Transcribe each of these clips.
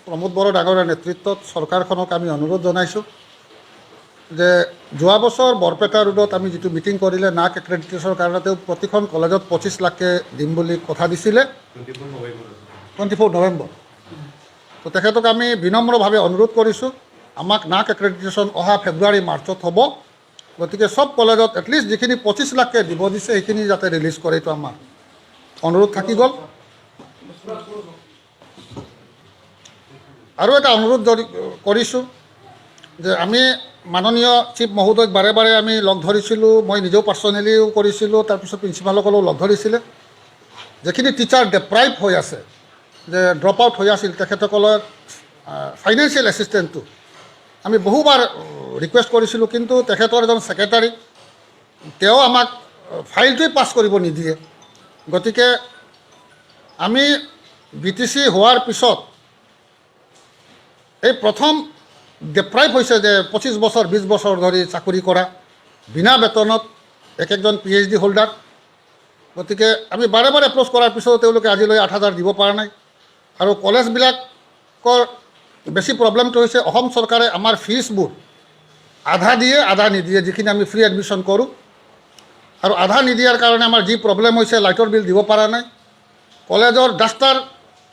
প্ৰমোদ বড়ো ডাঙৰীয়াৰ নেতৃত্বত চৰকাৰখনক আমি অনুৰোধ জনাইছোঁ যে যোৱা বছৰ বৰপেটা ৰোডত আমি যিটো মিটিং কৰিলে নাক এক্ৰেডিটেশ্যনৰ কাৰণে তেওঁ প্ৰতিখন কলেজত 25 লাখকৈ দিম বুলি কথা দিছিলে 24 নৱেম্বৰ। তো তেখেতক আমি বিনম্ৰভাৱে অনুৰোধ কৰিছোঁ আমাক নাক এক্ৰেডিটেশ্যন অহা ফেব্ৰুৱাৰী মাৰ্চত হ'ব, গতিকে সব কলেজত এটলিষ্ট যিখিনি 25 লাখকৈ দিব দিছে সেইখিনি যাতে ৰিলিজ কৰে, এইটো আমাৰ অনুৰোধ থাকি গ'ল। আৰু এটা অনুৰোধ কৰিছোঁ যে আমি মাননীয় চিফ মহোদয়ক বাৰে বাৰে আমি লগ ধৰিছিলোঁ, মই নিজেও পাৰ্চনেলিও কৰিছিলোঁ, তাৰপিছত প্ৰিন্সিপালসকলেও লগ ধৰিছিলে। যিখিনি টিচাৰ ডেপ্ৰাইভ হৈ আছে, যে ড্ৰপ আউট হৈ আছিল, তেখেতসকলৰ ফাইনেন্সিয়েল এছিষ্টেণ্টটো আমি বহুবাৰ ৰিকুৱেষ্ট কৰিছিলোঁ, কিন্তু তেখেতৰ এজন ছেক্ৰেটাৰী তেওঁ আমাক ফাইলটোৱে পাছ কৰিব নিদিয়ে। গতিকে আমি BTC হোৱাৰ পিছত এই প্ৰথম ডেপ্ৰাইভ হৈছে যে 25 বছৰ 20 বছৰ ধৰি চাকৰি কৰা বিনা বেতনত একজন PhD হোল্ডাৰ। গতিকে আমি বাৰে বাৰে এপ্ৰ'চ কৰাৰ পিছতো তেওঁলোকে আজিলৈ 8,000 দিব পৰা নাই। আৰু কলেজবিলাকৰ বেছি প্ৰব্লেমটো হৈছে অসম চৰকাৰে আমাৰ ফিজবোৰ আধা দিয়ে আধা নিদিয়ে, যিখিনি আমি ফ্ৰী এডমিশ্যন কৰোঁ, আৰু আধা নিদিয়াৰ কাৰণে আমাৰ যি প্ৰব্লেম হৈছে লাইটৰ বিল দিব পৰা নাই, কলেজৰ duster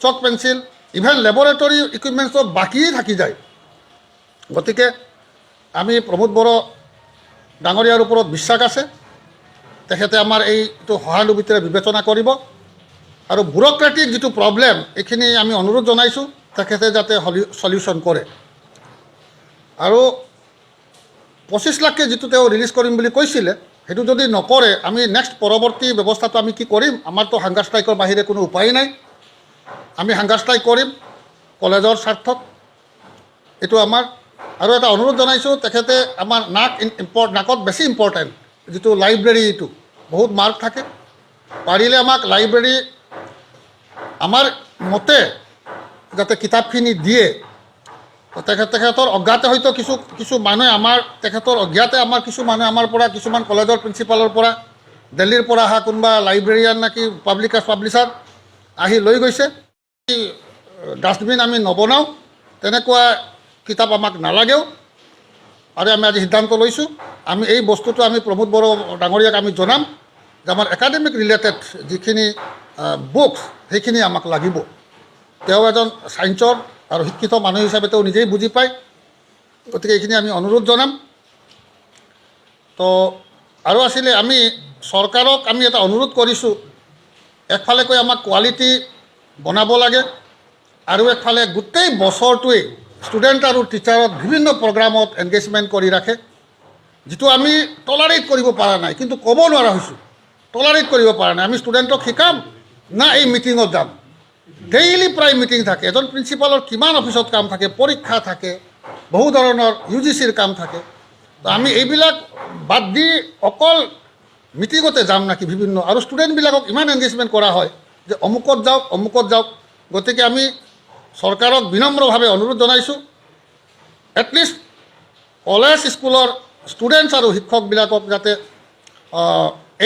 chalk pencil even laboratory ইকুইপমেণ্টছৰ বাকী থাকি যায়। গতিকে আমি প্ৰমোদ বড়ো ডাঙৰীয়াৰ ওপৰত বিশ্বাস আছে, তেখেতে আমাৰ এইটো সহানুভূতিৰে বিবেচনা কৰিব, আৰু ব্যুৰক্ৰেটিক যিটো প্ৰব্লেম এইখিনি আমি অনুৰোধ জনাইছোঁ তেখেতে যাতে সলিউশ্যন কৰে। আৰু 25 লাখকৈ যিটো তেওঁ ৰিলিজ কৰিম বুলি কৈছিলে সেইটো যদি নকৰে আমি নেক্সট পৰৱৰ্তী ব্যৱস্থাটো আমি কি কৰিম, আমাৰতো হাংগাৰ ষ্ট্ৰাইকৰ বাহিৰে কোনো উপায় নাই, আমি হাংগাৰ ষ্ট্ৰাইক কৰিম কলেজৰ স্বাৰ্থত, এইটো আমাৰ। আৰু এটা অনুৰোধ জনাইছোঁ, তেখেতে আমাৰ নাকত বেছি ইম্পৰ্টেণ্ট যিটো লাইব্ৰেৰী, এইটো বহুত মাৰ্ক থাকে, পাৰিলে আমাক লাইব্ৰেৰী আমাৰ মতে যাতে কিতাপখিনি দিয়ে। তেখেতৰ অজ্ঞাতে হয়তো কিছু মানুহে তেখেতৰ অজ্ঞাতে কিছু মানুহে আমাৰ পৰা কিছুমান কলেজৰ প্ৰিন্সিপালৰ পৰা দিল্লীৰ পৰা অহা কোনোবা লাইব্ৰেৰিয়ান নাকি পাব্লিচাৰ আহি লৈ গৈছে। ডাষ্টবিন আমি নবনাওঁ, তেনেকুৱা কিতাপ আমাক নালাগেও। আৰু আমি আজি সিদ্ধান্ত লৈছোঁ আমি এই বস্তুটো আমি প্ৰমোদ বড়ো ডাঙৰীয়াক আমি জনাম যে আমাৰ একাডেমিক ৰিলেটেড যিখিনি বুকছ সেইখিনি আমাক লাগিব। তেওঁ এজন ছায়েন্সৰ আৰু শিক্ষিত মানুহ হিচাপে তেওঁ নিজেই বুজি পায়, গতিকে এইখিনি আমি অনুৰোধ জনাম। তো আৰু আছিলে আমি চৰকাৰক আমি এটা অনুৰোধ কৰিছোঁ, একফালে কৈ আমাক কোৱালিটি বনাব লাগে, আৰু একফালে গোটেই বছৰটোৱেই ষ্টুডেণ্ট আৰু টিচাৰত বিভিন্ন প্ৰগ্ৰামত এংগেজমেণ্ট কৰি ৰাখে, যিটো আমি টলাৰেট কৰিব পৰা নাই, কিন্তু ক'ব নোৱাৰা হৈছোঁ টলাৰেট কৰিব পৰা নাই। আমি ষ্টুডেণ্টক শিকাম না এই মিটিঙত যাম, ডেইলি প্ৰায় মিটিং থাকে, এজন প্ৰিন্সিপালৰ কিমান অফিচত কাম থাকে, পৰীক্ষা থাকে, বহু ধৰণৰ UGCৰ কাম থাকে। তো আমি এইবিলাক বাদ দি অকল মিটিঙতে যাম নাকি বিভিন্ন, আৰু ষ্টুডেণ্টবিলাকক ইমান এংগেজমেণ্ট কৰা হয় যে অমুকত যাওক। গতিকে আমি চৰকাৰক বিনম্ৰভাৱে অনুৰোধ জনাইছোঁ, এটলিষ্ট কলেজ স্কুলৰ ষ্টুডেণ্টছ আৰু শিক্ষকবিলাকক যাতে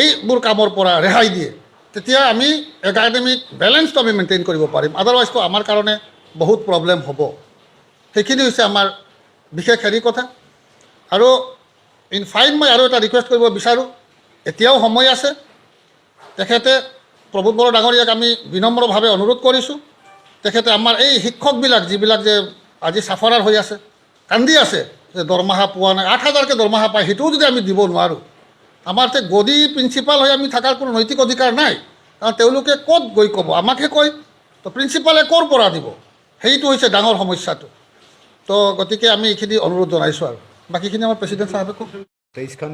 এইবোৰ কামৰ পৰা ৰেহাই দিয়ে, তেতিয়া আমি একাডেমিক বেলেঞ্চটো আমি মেইনটেইন কৰিব পাৰিম। আদাৰৱাইজটো আমাৰ কাৰণে বহুত প্ৰব্লেম হ'ব। সেইখিনি হৈছে আমাৰ বিশেষ কথা। আৰু ইন ফাইন মই আৰু এটা ৰিকুৱেষ্ট কৰিব বিচাৰোঁ, এতিয়াও সময় আছে, তেখেতে প্ৰমোদ বড়ো ডাঙৰীয়াক আমি বিনম্ৰভাৱে অনুৰোধ কৰিছোঁ, তেখেতে আমাৰ এই শিক্ষকবিলাক যিবিলাক যে আজি চাফাৰাৰ হৈ আছে, কান্দি আছে যে দৰমহা পোৱা নাই, 8,000কৈ দৰমহা পায়, সেইটোও যদি আমি দিব নোৱাৰোঁ, আমাৰ তে গদি প্ৰিন্সিপাল হৈ আমি থকাৰ কোনো নৈতিক অধিকাৰ নাই। কাৰণ তেওঁলোকে ক'ত গৈ ক'ব, আমাকহে কয়, তো প্ৰিন্সিপালে ক'ৰ পৰা দিব, সেইটো হৈছে ডাঙৰ সমস্যাটো। তো গতিকে আমি এইখিনি অনুৰোধ জনাইছোঁ, আৰু বাকীখিনি আমাৰ প্ৰেচিডেণ্ট চাহাবে কওক। 23খন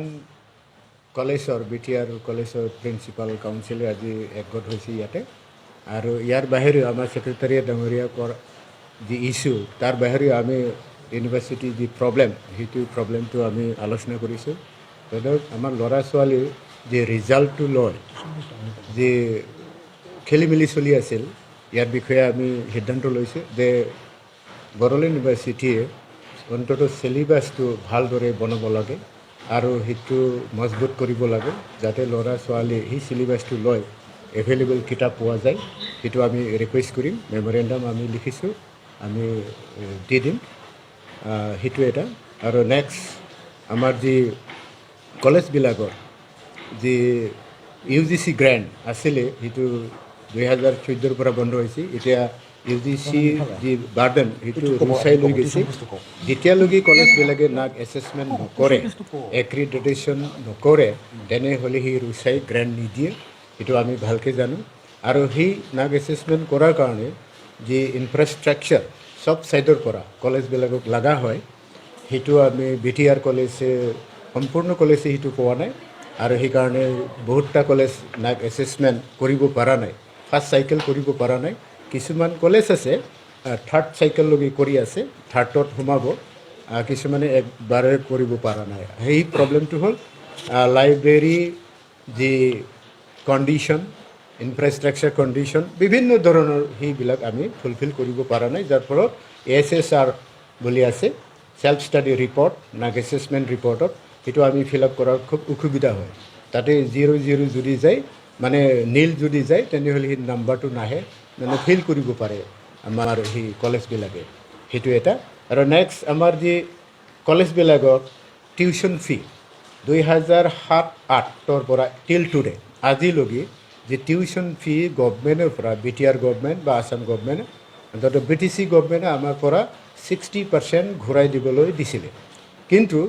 কলেজৰ BTR কলেজৰ প্ৰিন্সিপাল কাউন্সিলে আজি একগোট হৈছে ইয়াতে, আৰু ইয়াৰ বাহিৰেও আমাৰ ছেক্ৰেটাৰীয়েট ডাঙৰীয়াকৰ যি ইছ্যু, তাৰ বাহিৰেও আমি ইউনিভাৰ্চিটিৰ যি প্ৰব্লেম, সেইটো প্ৰব্লেমটো আমি আলোচনা কৰিছোঁ। ধৰক আমাৰ ল'ৰা ছোৱালীৰ যি ৰিজাল্টটো লয়, যি খেলি মেলি চলি আছিল, ইয়াৰ বিষয়ে আমি সিদ্ধান্ত লৈছোঁ যে বড়োলেণ্ড ইউনিভাৰ্চিটিয়ে অন্ততঃ চিলেবাছটো ভালদৰে বনাব লাগে, আৰু সেইটো মজবুত কৰিব লাগে, যাতে ল'ৰা ছোৱালী সেই চিলেবাছটো লৈ এভেইলেবল কিতাপ পোৱা যায়। সেইটো আমি ৰিকুৱেষ্ট কৰিম, মেমৰেণ্ডাম আমি লিখিছোঁ। আমি দি দিম সেইটো এটা আৰু নেক্সট আমাৰ যি কলেজবিলাকৰ যি UGC গ্ৰেণ্ট আছিলে সেইটো 2014 পৰা বন্ধ হৈছে এতিয়া UGC যি বাৰ্ডেন সেইটো ৰুচাই লৈ গৈছে যেতিয়ালৈকে কলেজবিলাকে নাক এছেছমেণ্ট নকৰে এক্ৰিডিটেশ্যন নকৰে তেনেহ'লে সেই ৰুচাই গ্ৰেণ্ট নিদিয়ে সেইটো আমি ভালকৈ জানো আৰু সেই নাক এছেছমেণ্ট কৰাৰ কাৰণে যি ইনফ্ৰাষ্ট্ৰাকচাৰ চব ছাইডৰ পৰা কলেজবিলাকক লগা হয় সেইটো আমি BTR কলেজে সম্পূৰ্ণ কলেজে সেইটো পোৱা নাই আৰু সেইকাৰণে বহুতটা কলেজ নাক এছেছমেণ্ট কৰিব পৰা নাই ফাৰ্ষ্ট চাইকেল কৰিব পৰা নাই কিছুমান কলেজ আছে থাৰ্ড চাইকেললৈকে কৰি আছে থাৰ্ডত সোমাব কিছুমানে একবাৰে কৰিব পৰা নাই সেই প্ৰব্লেমটো হ'ল লাইব্ৰেৰী যি কণ্ডিশ্যন ইনফ্ৰাষ্ট্ৰাকচাৰ কণ্ডিশ্যন বিভিন্ন ধৰণৰ সেইবিলাক আমি ফুলফিল কৰিব পৰা নাই যাৰ ফলত SSR বুলি আছে সেল্ফ ষ্টাডি ৰিপৰ্ট নাক এছেছমেণ্ট ৰিপৰ্টত সেইটো আমি ফিল আপ কৰাৰ খুব অসুবিধা হয় তাতে 0 যদি যায় মানে নীল যদি যায় তেনেহ'লে সেই নাম্বাৰটো নাহে মানে ফিল কৰিব পাৰে আমাৰ সেই কলেজবিলাকে সেইটো এটা আৰু নেক্সট আমাৰ যি কলেজবিলাকৰ টিউশ্যন ফি 2007-08 পৰা টিল টুডে আজিলৈকে যে টিউশ্যন ফি গভমেণ্টৰ পৰা BTR গভমেণ্ট বা আসাম গভমেণ্টে অন্তত BTC গভমেণ্টে আমাৰ পৰা 60% ঘূৰাই দিবলৈ দিছিলে কিন্তু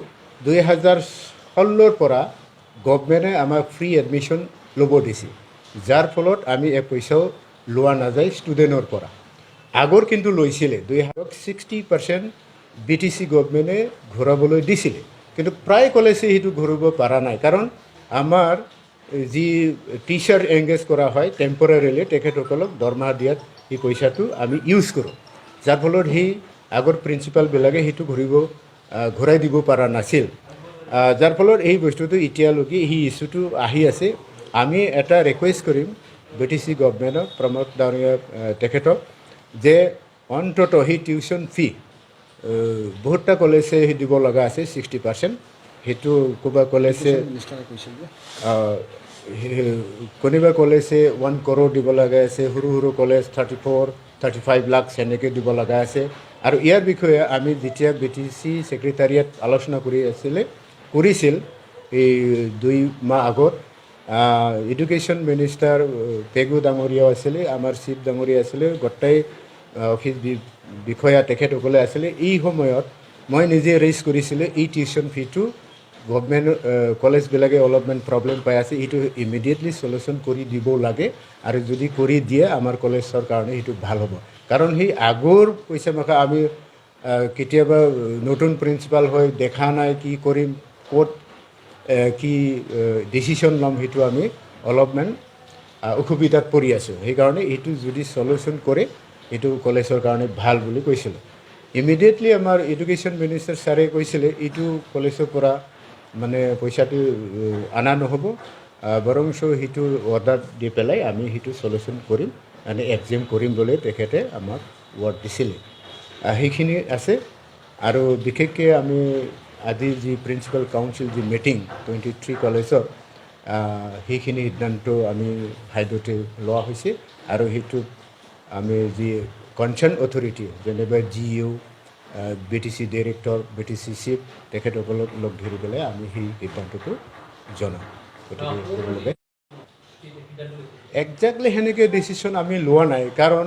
2016 পৰা গভমেণ্টে আমাক ফ্ৰী এডমিশ্যন ল'ব দিছে যাৰ ফলত আমি এক পইচাও লোৱা নাযায় ষ্টুডেণ্টৰ পৰা আগৰ কিন্তু লৈছিলে 60% BTC গভমেণ্টে ঘূৰাবলৈ দিছিলে কিন্তু প্ৰায় কলেজে সেইটো ঘূৰাব পৰা নাই কাৰণ আমাৰ যি টিচাৰ এংগেজ কৰা হয় টেম্পৰাৰীলি তেখেতসকলক দৰমহা দিয়াত এই পইচাটো আমি ইউজ কৰোঁ যাৰ ফলত সেই আগৰ প্ৰিন্সিপালবিলাকে সেইটো ঘূৰাই দিব পৰা নাছিল যাৰ ফলত এই বস্তুটো এতিয়ালৈকে সেই ইছ্যুটো আহি আছে আমি এটা ৰিকুৱেষ্ট কৰিম BTC গভমেণ্টক প্ৰমোদ ডাঙৰীয়া তেখেতক যে অন্তত সেই টিউশ্যন ফি বহুতটা কলেজে দিব লগা আছে 60% সেইটো কোনোবা কলেজে কোনোবা কলেজে 1 crore দিব লগা আছে সৰু সৰু কলেজ 34-35 লাখ সেনেকৈ দিব লগা আছে আৰু ইয়াৰ বিষয়ে আমি যেতিয়া BTC ছেক্ৰেটাৰিয়েট আলোচনা কৰিছিল এই 2 মাহ আগত এডুকেশ্যন মিনিষ্টাৰ পেগু ডাঙৰীয়া আছিলে আমাৰ চিফ ডাঙৰীয়া আছিলে গোটেই অফিচ বিষয়া তেখেতসকলে আছিলে এই সময়ত মই নিজে ৰেইজ কৰিছিলোঁ এই টিউশ্যন ফিটো গভমেণ্ট কলেজবিলাকে অলপমান প্ৰব্লেম পাই আছে এইটো ইমিডিয়েটলি সলিউশ্যন কৰি দিব লাগে আৰু যদি কৰি দিয়ে আমাৰ কলেজৰ কাৰণে সেইটো ভাল হ'ব কাৰণ সেই আগৰ পইচা মাখা আমি কেতিয়াবা নতুন প্ৰিন্সিপাল হৈ দেখা নাই কি কৰিম ক'ত কি ডিচিশ্যন ল'ম সেইটো আমি অলপমান অসুবিধাত পৰি আছোঁ সেইকাৰণে এইটো যদি সলিউশ্যন কৰে এইটো কলেজৰ কাৰণে ভাল বুলি কৈছিলোঁ ইমিডিয়েটলি আমাৰ এডুকেশ্যন মিনিষ্টাৰ ছাৰে কৈছিলে এইটো কলেজৰ পৰা মানে পইচাটো অনা নহ'ব বৰংচ সেইটো অৰ্ডাৰ দি পেলাই আমি সেইটো সলিউশ্যন কৰিম মানে এক্সাম কৰিম বুলি তেখেতে আমাক ৱৰ্ড দিছিলে সেইখিনি আছে আৰু বিশেষকৈ আমি আজি যি প্ৰিন্সিপাল কাউন্সিল যি মিটিং 23 কলেজৰ সেইখিনি সিদ্ধান্ত আমি হাইডতে লোৱা হৈছে আৰু সেইটোত আমি যি কনচাৰ্ণ অথৰিটি যেনেবা GU BTC director BTC chief তেখেতসকলক লগ ধৰি পেলাই আমি সেই সিদ্ধান্তটো জনাম গতিকে একজেক্টলি সেনেকৈ ডিচিশ্যন আমি লোৱা নাই কাৰণ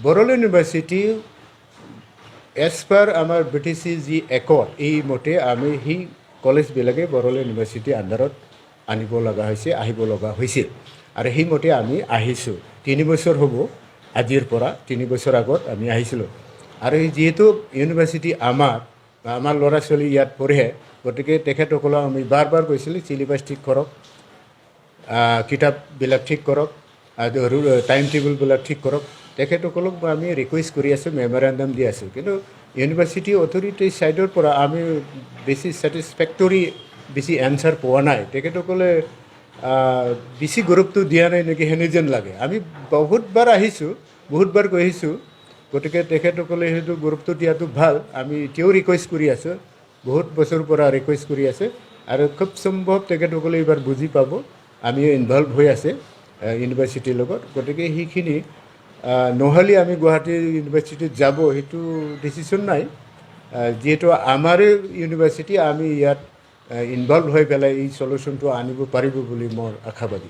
বড়োলেণ্ড ইউনিভাৰ্চিটি এজ পাৰ আমাৰ BTC যি একৰ্ড এই মতে আমি সেই কলেজবিলাকে বড়োলেণ্ড ইউনিভাৰ্চিটি আণ্ডাৰত আনিব লগা হৈছে আহিব লগা হৈছিল আৰু সেইমতে আমি আহিছোঁ 3 বছৰ হ'ব আজিৰ পৰা 3 বছৰ আগত আমি আহিছিলোঁ আৰু যিহেতু ইউনিভাৰ্চিটি আমাৰ ল'ৰা ছোৱালী ইয়াত পঢ়ে গতিকে তেখেতসকলক আমি বাৰ কৈছিলোঁ চিলেবাছ ঠিক কৰক কিতাপবিলাক ঠিক কৰক আৰু টাইম টেবুলবিলাক ঠিক কৰক তেখেতসকলক আমি ৰিকুৱেষ্ট কৰি আছোঁ মেমৰেণ্ডাম দি আছোঁ কিন্তু ইউনিভাৰ্চিটি অথৰিটিৰ ছাইডৰ পৰা আমি বেছি ছেটিছফেক্টৰী বেছি এনচাৰ পোৱা নাই তেখেতসকলে বেছি গুৰুত্ব দিয়া নাই নেকি সেনে যেন লাগে আমি বহুতবাৰ আহিছোঁ বহুতবাৰ কৈছোঁ গতিকে তেখেতসকলে সেইটো গুৰুত্ব দিয়াটো ভাল আমি এতিয়াও ৰিকুৱেষ্ট কৰি আছোঁ বহুত বছৰৰ পৰা ৰিকুৱেষ্ট কৰি আছে আৰু খুব সম্ভৱ তেখেতসকলে এইবাৰ বুজি পাব আমিও ইনভলভ হৈ আছে ইউনিভাৰ্চিটিৰ লগত গতিকে সেইখিনি নহ'লে আমি গুৱাহাটী ইউনিভাৰ্চিটিত যাব সেইটো ডিচিশ্যন নাই যিহেতু আমাৰে ইউনিভাৰ্চিটি আমি ইয়াত ইনভলভ হৈ পেলাই এই চলিউশ্যনটো আনিব পাৰিব বুলি মোৰ আশাবাদী